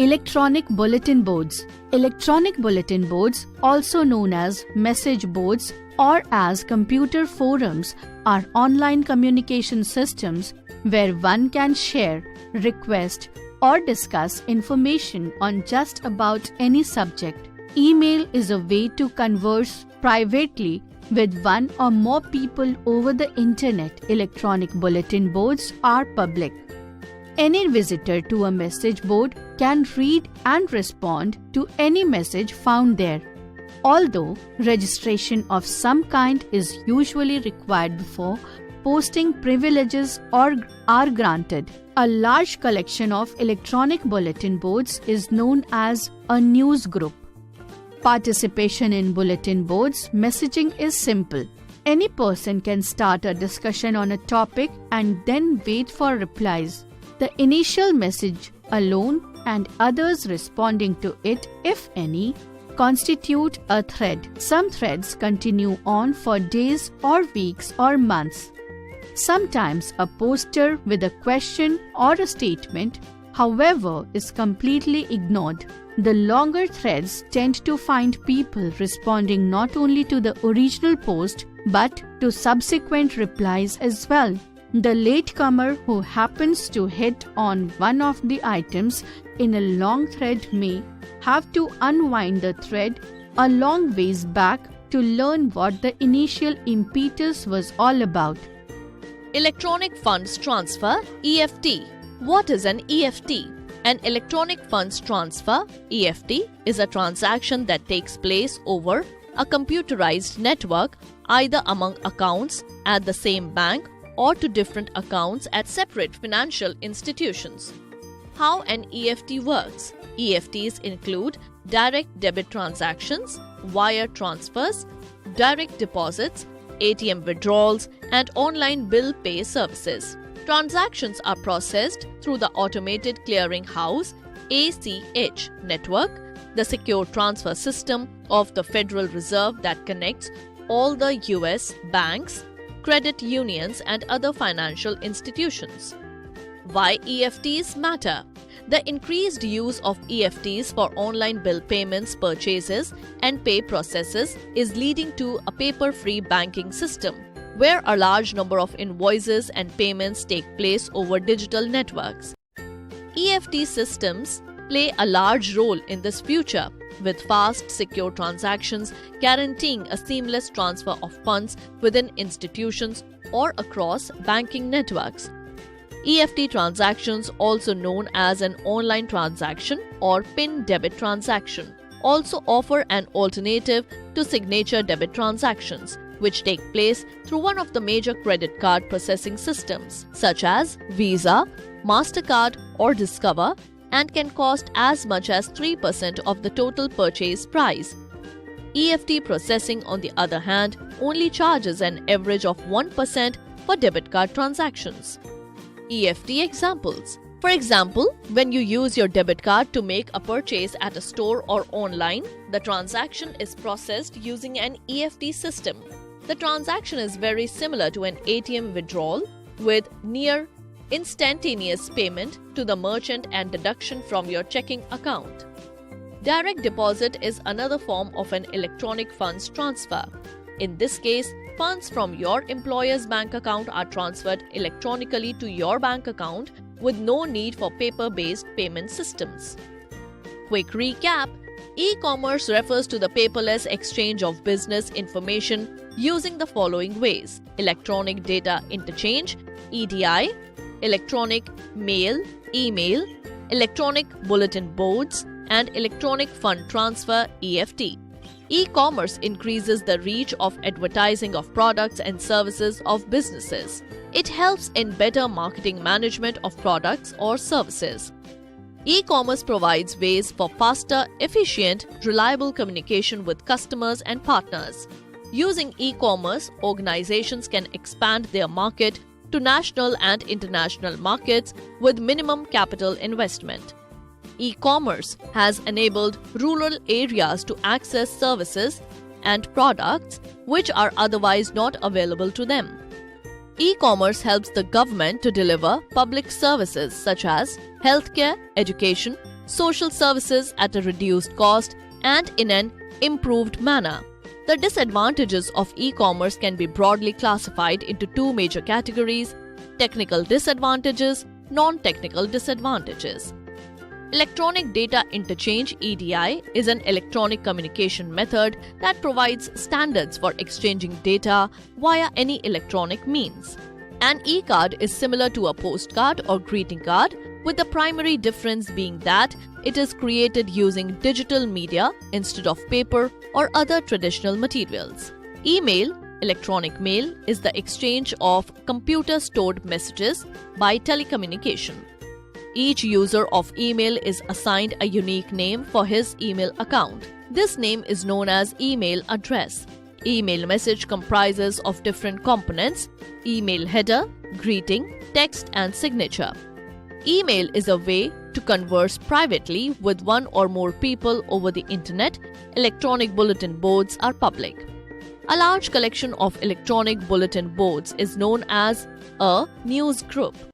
Electronic bulletin boards. Electronic bulletin boards, also known as message boards or as computer forums, are online communication systems where one can share, request, or discuss information on just about any subject. Email is a way to converse privately with one or more people over the internet. Electronic bulletin boards are public. Any visitor to a message board can read and respond to any message found there. Although registration of some kind is usually required before posting, privileges are granted. A large collection of electronic bulletin boards is known as a news group. Participation in bulletin boards messaging is simple. Any person can start a discussion on a topic and then wait for replies. The initial message alone and others responding to it, if any, constitute a thread. Some threads continue on for days or weeks or months. Sometimes a poster with a question or a statement, however, is completely ignored. The longer threads tend to find people responding not only to the original post but to subsequent replies as well. The latecomer who happens to hit on one of the items in a long thread may have to unwind the thread a long ways back to learn what the initial impetus was all about. Electronic Funds Transfer (EFT). What is an EFT? An electronic funds transfer (EFT) is a transaction that takes place over a computerized network, either among accounts at the same bank or to different accounts at separate financial institutions. How an EFT works? EFTs include direct debit transactions, wire transfers, direct deposits, ATM withdrawals, and online bill pay services. Transactions are processed through the Automated Clearing House (ACH) network, the secure transfer system of the Federal Reserve that connects all the US banks, credit unions, and other financial institutions. Why EFTs matter? The increased use of EFTs for online bill payments, purchases, and pay processes is leading to a paper-free banking system, where a large number of invoices and payments take place over digital networks. EFT systems play a large role in this future, with fast, secure transactions guaranteeing a seamless transfer of funds within institutions or across banking networks. EFT transactions, also known as an online transaction or PIN debit transaction, also offer an alternative to signature debit transactions, which take place through one of the major credit card processing systems, such as Visa, MasterCard, or Discover, and can cost as much as 3% of the total purchase price. EFT processing, on the other hand, only charges an average of 1% for debit card transactions. EFT examples. For example, when you use your debit card to make a purchase at a store or online, the transaction is processed using an EFT system. The transaction is very similar to an ATM withdrawal, with near instantaneous payment to the merchant and deduction from your checking account. Direct deposit is another form of an electronic funds transfer. In this case, funds from your employer's bank account are transferred electronically to your bank account with no need for paper-based payment systems. Quick recap: e-commerce refers to the paperless exchange of business information using the following ways: electronic data interchange (EDI), electronic mail, email, electronic bulletin boards, and electronic fund transfer (EFT). E-commerce increases the reach of advertising of products and services of businesses. It helps in better marketing management of products or services. E-commerce provides ways for faster, efficient, reliable communication with customers and partners. Using e-commerce, organizations can expand their market to national and international markets with minimum capital investment. E-commerce has enabled rural areas to access services and products which are otherwise not available to them. E-commerce helps the government to deliver public services such as healthcare, education, social services at a reduced cost, and in an improved manner. The disadvantages of e-commerce can be broadly classified into two major categories: technical disadvantages, non-technical disadvantages. Electronic Data Interchange (EDI) is an electronic communication method that provides standards for exchanging data via any electronic means. An e-card is similar to a postcard or greeting card, with the primary difference being that it is created using digital media instead of paper or other traditional materials. Email, electronic mail, is the exchange of computer-stored messages by telecommunication. Each user of email is assigned a unique name for his email account. This name is known as email address. Email message comprises of different components: email header, greeting, text, and signature. Email is a way to converse privately with one or more people over the internet. Electronic bulletin boards are public. A large collection of electronic bulletin boards is known as a news group.